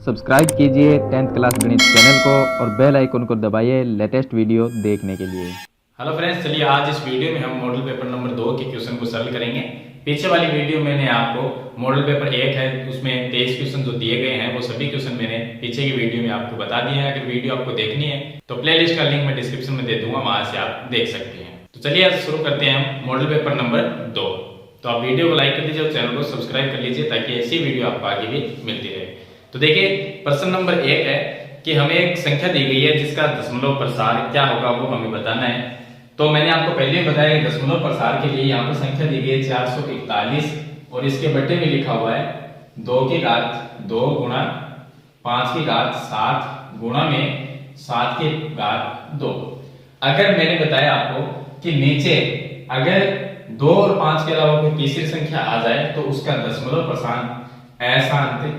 Subscribe कीजिए 10th class गणित channel को और बेल आइकन को दबाइए लेटेस्ट वीडियो देखने के लिए। हेलो फ्रेंड्स, चलिए आज इस वीडियो में हम मॉडल पेपर नंबर 2 के क्वेश्चन को सॉल्व करेंगे। पीछे वाली वीडियो मैंने आपको मॉडल पेपर 1 है उसमें 23 क्वेश्चन जो दिए गए हैं वो सभी क्वेश्चन मैंने पीछे की वीडियो में आपको बता दिए हैं। अगर वीडियो आपको देखनी है तो प्लेलिस्ट का लिंक मैं डिस्क्रिप्शन में दे दूंगा, वहां से आप देख सकते हैं। तो चलिए आज शुरू करते हैं हम मॉडल पेपर नंबर 2। तो आप वीडियो को लाइक कर दीजिए और चैनल को सब्सक्राइब कर लीजिए ताकि ऐसी वीडियो आपको आगे भी मिलती रहे। तो देखिए प्रश्न नंबर 1 है कि हमें एक संख्या दी गई है जिसका दशमलव प्रसार क्या होगा वो हमें बताना है। तो मैंने आपको पहले ही बताया कि दशमलव प्रसार के लिए यहाँ पर संख्या दी गई है 441 और इसके बट्टे में लिखा हुआ है 2 की घात 2 गुणा 5 की घात 7 गुणा में 7 की घात 2। अगर मैंने बताया आपको कि नीचे अगर 2 और 5 के अलावा कोई तीसरी संख्या आ जाए तो उसका दशमलव प्रसार अशांत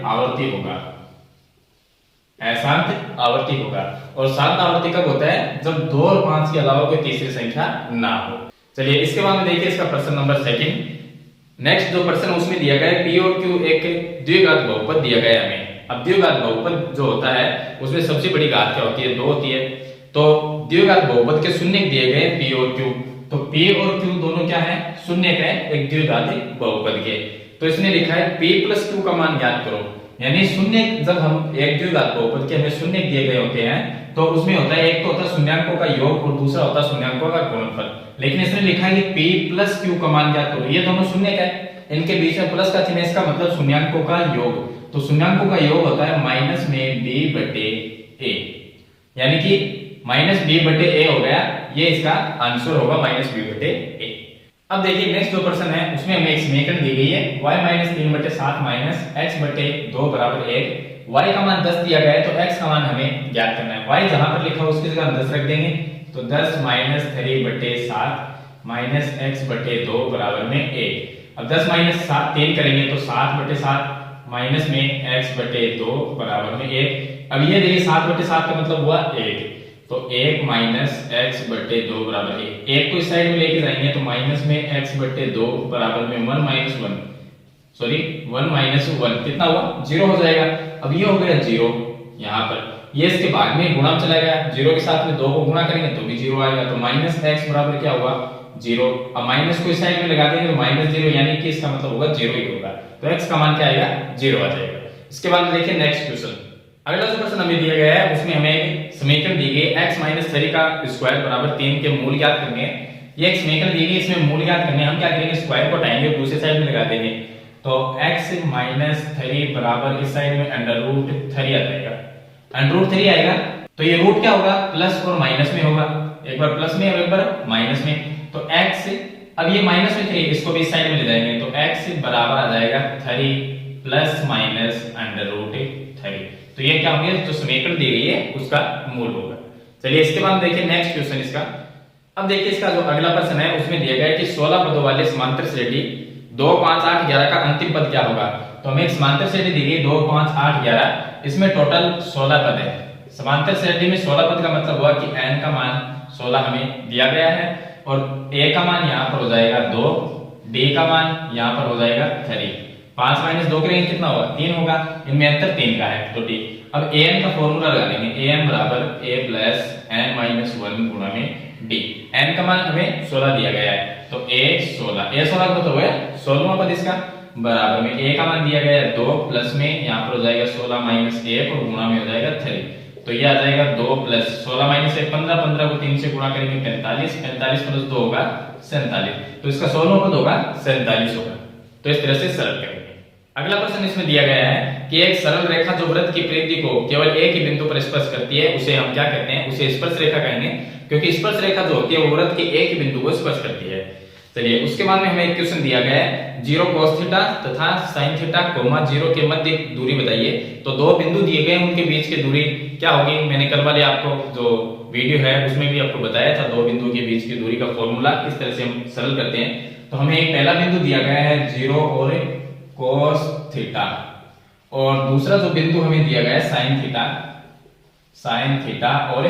आवर्ती होगा, अशांत आवर्ती होगा। और शांत आवर्ती कब होता है? जब 2 और 5 के अलावा कोई तीसरी संख्या ना हो। चलिए इसके बाद में देखिए इसका प्रश्न नंबर 2। नेक्स्ट जो प्रश्न उसमें दिया गया है पी और क्यू एक द्विघात बहुपद दिया गया है हमें। अब द्विघात बहुपद जो होता है उसमें सबसे बड़ी घात क्या होती है? 2 होती है। तो द्विघात बहुपद के शून्य दिए गए पी और क्यू, तो पी और क्यू दोनों क्या है? शून्य का एक द्विघात बहुपद के। तो इसने लिखा है p प्लस क्यू का मान ज्ञात करो। यानी शून्य जब हम एक द्विघात बहुपद के हमें शून्य दिए गए होते हैं तो उसमें होता है एक तो होता है शून्यांकों का योग और दूसरा होता है शून्यांकों का गुणनफल। लेकिन इसने लिखा है कि p प्लस क्यू का मान ज्ञात करो। ये दोनों शून्य का है, इनके बीच में प्लस का चिन्ह, इसका मतलब शून्यांकों का योग। तो शून्यांकों का योग होता है माइनस में b बटे a, यानी कि माइनस b बटे a हो गया। ये इसका आंसर होगा माइनस b बटे a। अब देखिए नेक्स्ट जो प्रश्न है उसमें हमें एक समीकरण दी गई है y माइनस 3 बटे 7 माइनस x बटे 2 बराबर 1। y का मान 10 दिया गया है तो x का मान हमें ज्ञात करना है। y जहां पर लिखा हो उसकी जगह हम 10 रख देंगे। तो 10 माइनस 3 बटे 7 माइनस x बटे 2 बराबर में 1। अब 10 माइनस 3 करेंगे तो 7 बटे 7 माइनस में x बटे 2 बराबर में 1। अब ये देखिए 7 बटे 7 का मतलब हुआ 1, तो 1 माइनस x बटे 2 बराबर 1। 1 को इस साइड में लेके जाएंगे तो माइनस में x बटे 2 बराबर में 1 माइनस 1 कितना हुआ? 0 हो जाएगा। अब ये हो गया 0 यहाँ पर, ये इसके भाग में गुणा चला गया। 0 के साथ में 2 को गुणा करेंगे तो भी 0 आएगा। तो माइनस x बराबर क्या हुआ? 0। अब माइनस को इस साइड में लगा देंगे तो माइनस 0, यानी कि इसका मतलब होगा 0 ही होगा। तो x का मान क्या आएगा? 0 आ जाएगा। इसके बाद देखिए नेक्स्ट क्वेश्चन। अगला जो प्रश्न हमें दिया गया है उसमें हमें एक समीकरण दी गई x माइनस 3 का स्क्वायर बराबर 3 के मूल ज्ञात करने हैं। ये एक समीकरण दी गई, इसमें मूल ज्ञात करने हम क्या करेंगे? स्क्वायर को हटाएंगे और दूसरे साइड में लगा देंगे। तो x माइनस 3 बराबर इस साइड में अंडर रूट 3 आ जाएगा। अंडर रूट 3 आएगा तो ये रूट क्या होगा? प्लस और माइनस में होगा, एक बार प्लस में और एक बार माइनस में। तो x, अब ये माइनस में 3 इसको भी इस साइड में ले जाएंगे तो x बराबर आ जाएगा 3 प्लस माइनस अंडर रूट 3। तो ये क्या होंगे? जो समीकरण दी गई है उसका मूल होगा। चलिए इसके बाद देखिए नेक्स्ट क्वेश्चन इसका। अब देखिए इसका जो अगला प्रश्न है उसमें दिया गया है कि 16 पदों वाले समांतर श्रेणी 2 5 8 11 का अंतिम पद क्या होगा? तो हमें एक समांतर श्रेणी दी गई 2 5 8 11, इसमें टोटल 16 पद है। समांतर श्रेणी में 16 पद का मतलब हुआ कि n का मान 16 हमें दिया गया है और a का मान यहाँ पर हो जाएगा 2, d का मान यहाँ पर हो जाएगा 3। 5 माइनस 2 करेंगे कितना होगा? 3 होगा। इनमें अंतर 3 का है तो d। अब an का फॉर्मूला लगा लेंगे, an बराबर a प्लस n माइनस 1 गुणा में d। n का मान हमें 16 दिया गया है तो a 16 का मतलब है 16वां पद इसका बराबर में a का मान दिया गया है 2 प्लस में यहाँ पर हो जाएगा 16 माइनस 1 और गुणा में हो जाएगा 3। तो ये आ जाएगा 2 प्लस 16 माइनस 1 15, 15 को 3 से गुणा करेंगे 45, 45 प्लस 2 होगा 47। तो इसका 16वां पद होगा 47 होगा। तो इस तरह से सरल करेंगे। अगला प्रश्न इसमें दिया गया है कि एक सरल रेखा जो वृत्त की परिधि को केवल एक ही बिंदु पर स्पर्श करती है उसे हम क्या कहते हैं? उसे स्पर्श रेखा कहेंगे, क्योंकि स्पर्श रेखा जो होती है वो वृत्त के एक ही बिंदु को स्पर्श करती है। चलिए उसके बाद में हमें एक क्वेश्चन दिया गया है 0 cos थीटा तथा sin थीटा, 0 के मध्य दूरी बताइए। तो दो बिंदु दिए गए उनके बीच की दूरी क्या होगी? मैंने कल वाले आपको जो वीडियो है उसमें भी आपको बताया था, दो बिंदु के बीच की दूरी का फॉर्मूला इस तरह से हम सरल करते हैं। तो हमें एक पहला बिंदु दिया गया है 0 और cos थीटा, और दूसरा जो बिंदु हमें दिया गया है sin थीटा और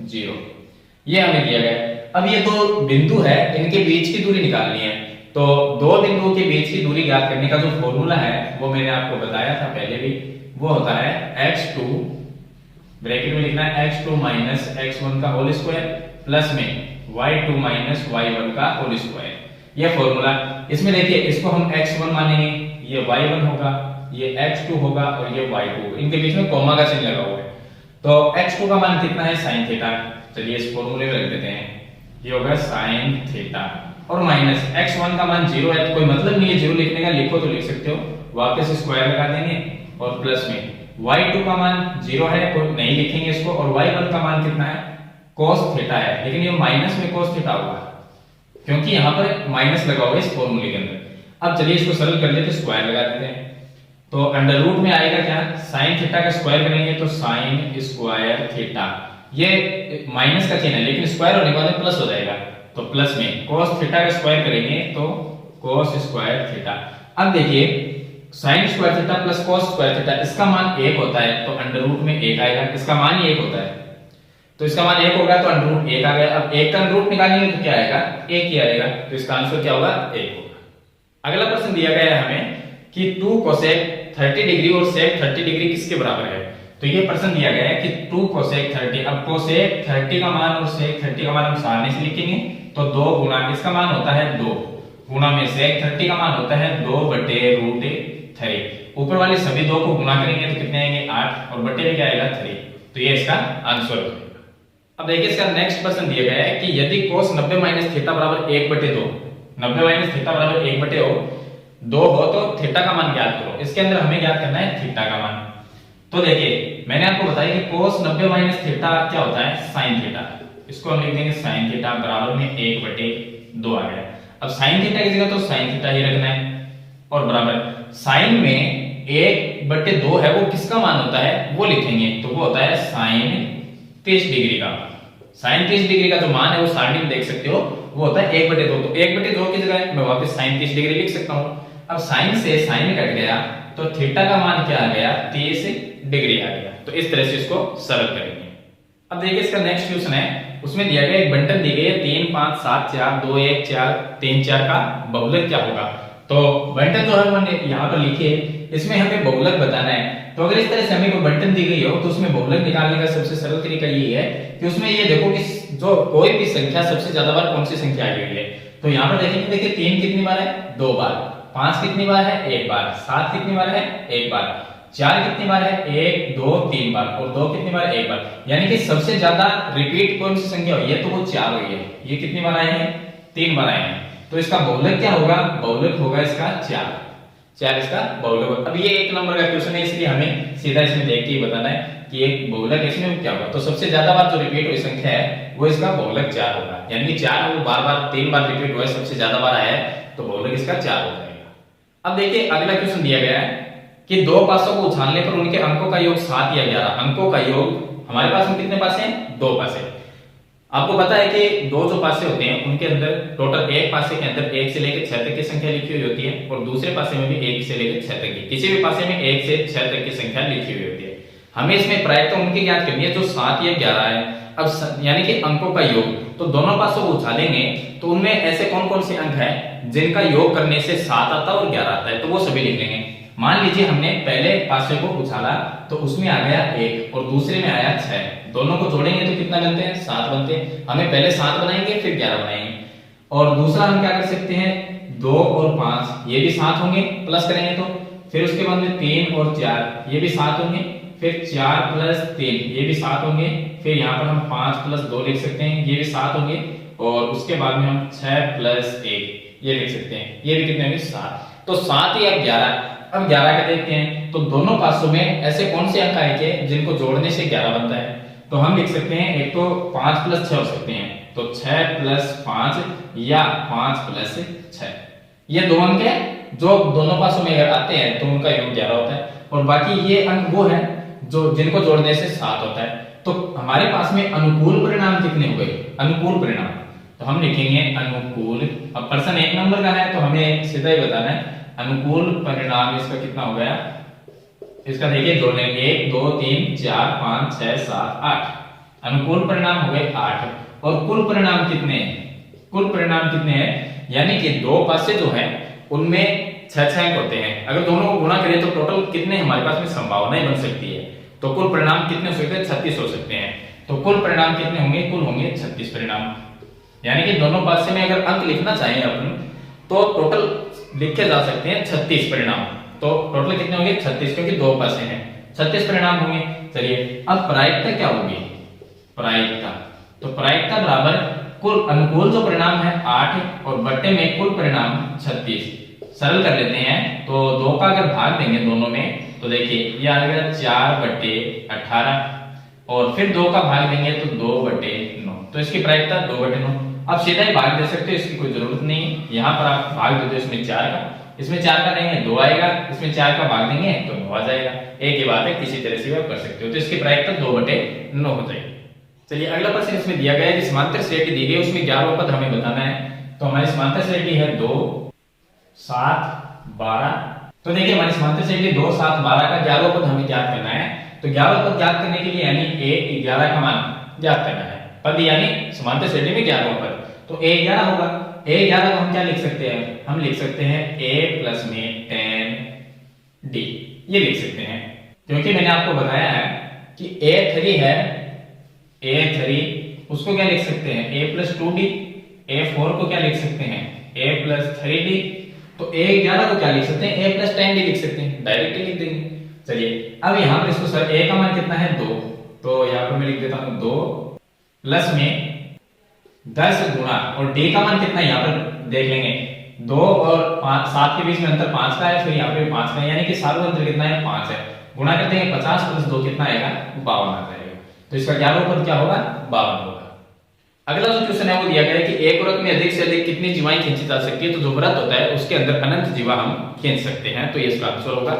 0, ये हमें दिया गया है। अब ये दो बिंदु है, इनके बीच की दूरी निकालनी है। तो दो बिंदुओं के बीच की दूरी ज्ञात करने का जो फॉर्मूला है वो मैंने आपको बताया था पहले भी, वो होता है x2 ब्रैकेट में लिखना है x2 माइनस x1 का होल स्क्वायर प्लस में y2 माइनस y1 का होल स्क्वायर, यह फॉर्मूला। इसमें देखिए इसको हम x1 मानेंगे, ये y1 होगा, ये x2 होगा और ये y2, इनके बीच में कॉमा का चिन्ह लगा हुआ है। तो x2 का मान कितना है sin थीटा, चलिए इस फॉर्मूले में रख देते हैं, ये होगा sin थीटा और माइनस x1 का मान 0 है, तो कोई मतलब नहीं है 0 लिखने का, लिखो तो लिख सकते हो, वापस स्क्वायर लगा देंगे और प्लस में y2 का मान 0 है तो नहीं लिखेंगे इसको, और y1 का मान कितना है cos थीटा है, लेकिन ये माइनस में cos थीटा होगा क्योंकि यहां पर माइनस लगा हुआ है इस फॉर्मूले के अंदर। अब चलिए इसको सरल कर लेते, स्क्वायर लगा देते हैं, तो अंडर रूट में आएगा क्या, sin थीटा का स्क्वायर करेंगे तो sin स्क्वायर थीटा, ये माइनस का चिन्ह है लेकिन स्क्वायर होने के बाद प्लस हो जाएगा, तो प्लस में cos थीटा का स्क्वायर करेंगे तो cos स्क्वायर थीटा। अब देखिए sin square theta plus cos square theta, इसका मान 1 होता है तो अंडर रूट में 1 आएगा, इसका मान ही 1 होता है तो इसका मान 1 होगा तो अंडर रूट 1 आ गया। अब 1 का अंडर रूट निकालेंगे तो क्या आएगा, 1 ही आएगा, तो इसका आंसर क्या होगा, 1 होगा। अगला प्रश्न दिया गया है हमें कि 2 cosec 30 डिग्री और sec 30 डिग्री किसके बराबर है, तो ये प्रश्न दिया गया है कि 2 cosec 30, अब cosec 30 का मान और sec 30 का मान हम सामने से लिखेंगे तो 2 गुना इसका मान होता है 2 गुना में sec 30 का मान होता है 2/√3, ऊपर वाले सभी 2 को गुना करेंगे तो कितने आएंगे 8 और बटे में क्या आएगा 3, तो ये इसका आंसर हो जाएगा। अब देखिए इसका नेक्स्ट प्रश्न दिया गया है कि यदि cos 90 माइनस थीटा बराबर 1/2, 90 माइनस थीटा बराबर 1/2 हो तो थीटा का मान ज्ञात करो। इसके अंदर हमें ज्ञात करना है थीटा का मान। तो देखिए मैंने आपको बताया कि cos 90 माइनस थीटा क्या होता है, sin थीटा, इसको हम लिख देंगे sin थीटा बराबर में 1/2 आ गया। अब sin थीटा की जगह तो sin थीटा ही रखना है और बराबर sin में 1/2 है वो किसका मान होता है वो लिखेंगे, तो वो होता है sin 30 डिग्री का। sin 30 डिग्री का जो मान है वो सारणी में देख सकते हो, वो होता है 1/2, तो 1/2 की जगह मैं वापस sin 30 डिग्री लिख सकता हूं। अब sin से sin कट गया तो थीटा का मान क्या आ गया, 30 डिग्री आ गया। तो इस तरह से इसको सरल करेंगे। अब देखिए इसका नेक्स्ट क्वेश्चन है, उसमें दिया गया एक बंटन दी गई है 3 5 7 4 2 1 4 3 4 का बहुलक क्या होगा। तो बंटन जो है हमने यहाँ पर लिखे, इसमें हमें बहुलक बताना है। तो अगर इस तरह से हमें कोई बंटन दी गई हो तो उसमें बहुलक निकालने का सबसे सरल तरीका ये है कि उसमें ये देखो कि जो कोई भी संख्या सबसे ज्यादा बार कौन सी संख्या आई हुई है। तो यहाँ पर देखेंगे, देखिए 3 कितनी बार है, 2 बार, 5 कितनी बार है, 1 बार, 7 कितनी बार है, 1 बार, 4 कितनी बार है, 1 2 3 बार और 2 कितनी बार है, 1 बार। यानी कि सबसे ज्यादा रिपीट कौन सी संख्या हुई है, तो वो 4 हुई है। ये कितनी बार आए हैं, 3 बार आए हैं। तो इसका बहुलक क्या होगा, बहुलक होगा इसका 4 इसका बहुलक। अब ये 1 नंबर का क्वेश्चन है इसलिए हमें सीधा इसमें देख के ही बताना है कि एक बहुलक इसमें क्या होगा। तो सबसे ज्यादा बार जो रिपीट हुई संख्या है वो इसका बहुलक 4 होगा, यानी कि 4 वो बार-बार 3 बार रिपीट हुआ है, सबसे ज्यादा बार आया है तो बहुलक इसका 4 हो जाएगा। अब देखिए अगला क्वेश्चन दिया गया है कि दो पासों को उछालने पर उनके अंकों का योग 7 या 11, अंकों का योग हमारे पास में कितने पासे हैं, 2 पासे। आपको पता है कि दो जो पासे होते हैं उनके अंदर टोटल एक पासे के अंदर 1 से लेकर 6 तक की संख्या लिखी हुई होती है और दूसरे पासे में भी 1 से लेकर 6 तक की, किसी भी पासे में 1 से 6 तक की संख्या लिखी हुई होती है। हमें इसमें प्रायिकता उनकी ज्ञात करनी है जो 7 या 11 है। अब यानी कि अंकों का योग, तो दोनों पासों को उछालेंगे तो उनमें ऐसे कौन कौन से अंक हैं जिनका योग करने से 7 आता है और 11 आता है, तो वो सभी लिख लेंगे। मान लीजिए हमने पहले पासे को उछाला तो उसमें आ गया 1 और दूसरे में आया 6, दोनों को जोड़ेंगे तो कितना बनते हैं, 7 बनते हैं। हमें पहले 7 बनाएंगे फिर 11 बनाएंगे। और दूसरा हम क्या कर सकते हैं, 2 और 5 ये भी 7 होंगे, प्लस करेंगे तो फिर उसके बाद में 3 और 4 ये भी 7 होंगे, फिर 4 प्लस 3 ये भी 7 होंगे, फिर यहाँ पर हम 5 प्लस 2 लिख सकते हैं, ये भी 7 होंगे, और उसके बाद में हम 6 प्लस 1 ये लिख सकते हैं, ये भी कितने होंगे, 7। तो 7 या 11। अब 11 का देखते हैं तो दोनों पासों में ऐसे कौन से अंक आएंगे जिनको जोड़ने से 11 बनता है। तो हम लिख सकते हैं, एक तो 5 प्लस 6 हो सकते हैं, तो 6 प्लस 5 या 5 प्लस 6, ये दो अंक है जो दोनों पासों में अगर आते हैं तो उनका योग 11 होता है। और बाकी ये अंक वो है जो जिनको जोड़ने से 7 होता है। तो हमारे पास में अनुकूल परिणाम कितने हो गए, अनुकूल परिणाम, तो हम लिखेंगे अनुकूल। अब प्रश्न 1 नंबर का है तो हमें सीधा ही बताना है अनुकूल परिणाम इसका कितना हो गया, इसका देखिए जोड़ने 1 2 3 4 5 6 7 8, अनुकूल परिणाम हो गए 8। और कुल परिणाम कितने हैं, कुल परिणाम कितने हैं, यानी कि दो पासे जो है उनमें 6 अंक होते हैं। अगर दोनों को गुणा करें तो टोटल कितने हमारे पास में संभावनाएं बन सकती है, तो कुल परिणाम कितने हो सकते हैं, 36 हो सकते हैं। तो कुल परिणाम कितने होंगे, कुल होंगे 36 परिणाम। यानी कि दोनों पासे में अगर अंक लिखना चाहें अपन तो टोटल लिखे जा सकते हैं 36 परिणाम। तो टोटल कितने होंगे 36, क्योंकि दो पासे हैं 36 परिणाम होंगे। चलिए अब प्रायिकता क्या होगी, प्रायिकता, तो प्रायिकता बराबर कुल अनुकूल जो परिणाम है 8 और बट्टे में कुल परिणाम 36। सरल कर लेते हैं तो 2 का अगर भाग देंगे दोनों में तो देखिए ये आ गया 4/18 और फिर 2 का भाग देंगे तो 2/9, तो इसकी प्रायिकता 2/9। अब सीधा ही भाग दे सकते हो, इसकी कोई जरूरत नहीं है। यहाँ पर आप भाग दे दो इसमें 4 का, इसमें 4 का देंगे 2 आएगा, इसमें 4 का भाग देंगे तो 9 आ जाएगा। एक ही बात है, किसी तरह से आप कर सकते हो। तो इसकी प्रायिकता 2/9 हो जाएगी। चलिए अगला प्रश्न इसमें दिया गया है कि समांतर श्रेणी दी गई, उसमें 11वां पद हमें बताना है। तो हमारी समांतर श्रेणी है 2 7 12। तो देखिए हमारी समांतर श्रेणी 2 7 12 का 11वां पद हमें ज्ञात करना है। तो 11वां पद ज्ञात करने के लिए यानी a 11 का मान ज्ञात करना है। पद यानी समांतर श्रेणी में 11वां पद, तो a 11 होगा। a 11 को हम क्या लिख सकते हैं, हम लिख सकते हैं a प्लस में 10d, ये लिख सकते हैं। क्योंकि मैंने आपको बताया है कि a3 है, a3 उसको क्या लिख सकते हैं a प्लस 2d, a4 को क्या लिख सकते हैं a प्लस 3d, तो a11 को क्या लिख सकते हैं a प्लस 10d लिख सकते हैं, डायरेक्ट लिख देंगे। चलिए अब यहाँ पर इसको सर a का मान कितना है 2, तो यहाँ पर मैं लिख देता हूँ 2 प्लस में 10 गुणा, और d का मान कितना है यहाँ पर देख लेंगे 2 और 5 7 के बीच में अंतर 5 का है, फिर यहाँ पे 5 का है, यानी कि सारों अंतर कितना है 5 है। गुणा करते हैं 50 प्लस 2 कितना आएगा 52 आ जाएगा। तो इसका 11वां पद क्या होगा 52 होगा। अगला जो क्वेश्चन है वो दिया गया है कि एक वृत्त में अधिक से अधिक कितनी जीवाएं खींची जा सकती है। तो जो वृत्त होता है उसके अंदर अनंत जीवा हम खींच सकते हैं, तो ये इसका आंसर होगा।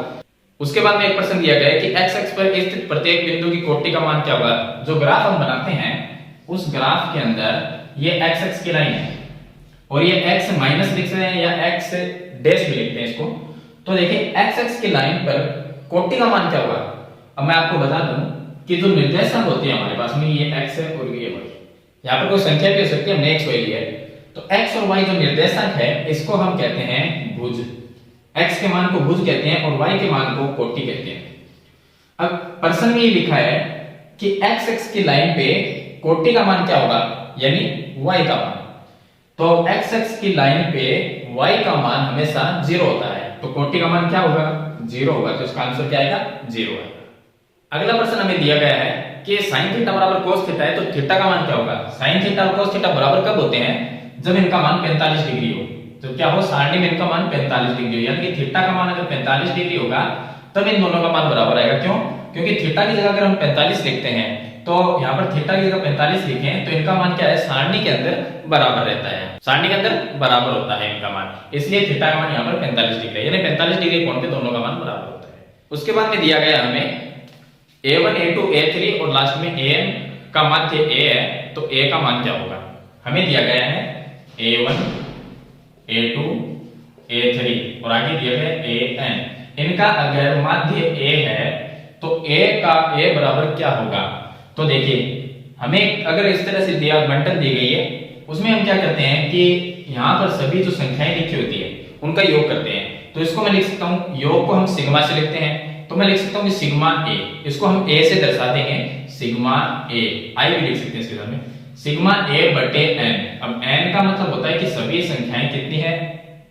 उसके बाद में एक प्रश्न दिया गया है कि x अक्ष पर स्थित प्रत्येक बिंदु की कोटि का मान क्या होगा। जो ग्राफ हम बनाते हैं उस ग्राफ के अंदर ये x अक्ष की लाइन है और ये x माइनस लिख रहे हैं या x डैश भी लिखते हैं इसको। तो देखिए x अक्ष की लाइन पर कोटि का मान क्या होगा। अब मैं आपको बता दूं कि जो निर्देशांक होते हैं हमारे पास में ये x है और ये y, यहाँ पर कोई संख्या भी हो सकती है, हमने x y लिया है। तो x और y जो निर्देशांक है इसको हम कहते हैं भुज, x के मान को भुज कहते हैं और y के मान को कोटि कहते हैं। अब प्रश्न में ये लिखा है कि x अक्ष की लाइन पे कोटि का मान क्या होगा, यानी y का मान। तो x अक्ष की लाइन पे y का मान हमेशा 0 होता है, तो कोटि का मान क्या होगा 0 होगा। तो इसका आंसर क्या आएगा 0 आएगा। अगला प्रश्न हमें दिया गया है कि sin थीटा बराबर cos थीटा है, तो थीटा का मान क्या होगा। sin थीटा और cos थीटा बराबर कब होते हैं, जब इनका मान 45 डिग्री हो। तो क्या हो, सारणी में इनका मान 45 डिग्री हो, यानी कि थीटा का मान अगर 45 डिग्री होगा तब इन दोनों का मान बराबर आएगा। क्यों, क्योंकि थीटा की जगह अगर हम 45 लिखते हैं तो यहाँ पर थीटा की जगह 45 लिखें तो इनका मान क्या है, सारणी के अंदर बराबर रहता है, सारणी के अंदर बराबर होता है इनका मान, इसलिए थीटा का मान यहाँ पर 45 डिग्री है, यानी 45 डिग्री कोण पे दोनों का मान बराबर होता है। उसके बाद में दिया गया हमें a1 a2 a3 और लास्ट में an का माध्य a है, तो a का मान क्या होगा। हमें दिया गया है a1 a2 a3 और आगे दिया गया an, इनका अगर माध्य a है तो a का a बराबर क्या होगा। तो देखिए हमें अगर इस तरह से दिया बंटन दी गई है उसमें हम क्या करते हैं कि यहाँ पर सभी जो संख्याएं लिखी होती है उनका योग करते हैं। तो इसको मैं लिख सकता हूँ, योग को हम सिग्मा से लिखते हैं, तो मैं लिख सकता हूँ कि सिग्मा ए, इसको हम ए से दर्शा देंगे सिग्मा ए, आई भी लिख सकते हैं इसके सामने सिग्मा ए बटे एन। अब एन का मतलब होता है कि सभी संख्याएं कितनी है,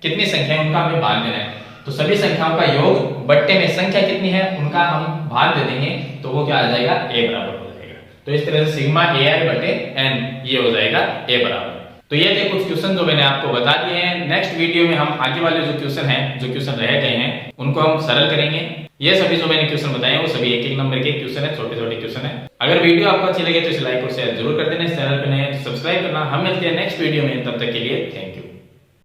कितनी संख्याएं उनका हमें भाग देना है, तो सभी संख्याओं का योग बट्टे में संख्या कितनी है उनका हम भाग दे देंगे, तो वो क्या आ जाएगा ए बराबर हो जाएगा। तो इस तरह से सिग्मा ए आई बटे एन ये हो जाएगा ए बराबर। तो ये थे कुछ क्वेश्चन जो मैंने आपको बता दिए हैं। नेक्स्ट वीडियो में हम आगे वाले जो क्वेश्चन हैं, जो क्वेश्चन रह गए हैं उनको हम सरल करेंगे। ये सभी जो मैंने क्वेश्चन बताए वो सभी एक एक नंबर के क्वेश्चन है, छोटे छोटे क्वेश्चन है। अगर वीडियो आपको अच्छी लगे तो इसे लाइक और शेयर जरूर कर देना, इस चैनल पर नए हैं तो सब्सक्राइब करना। हम मिलते हैं नेक्स्ट वीडियो में, तब तक के लिए थैंक यू।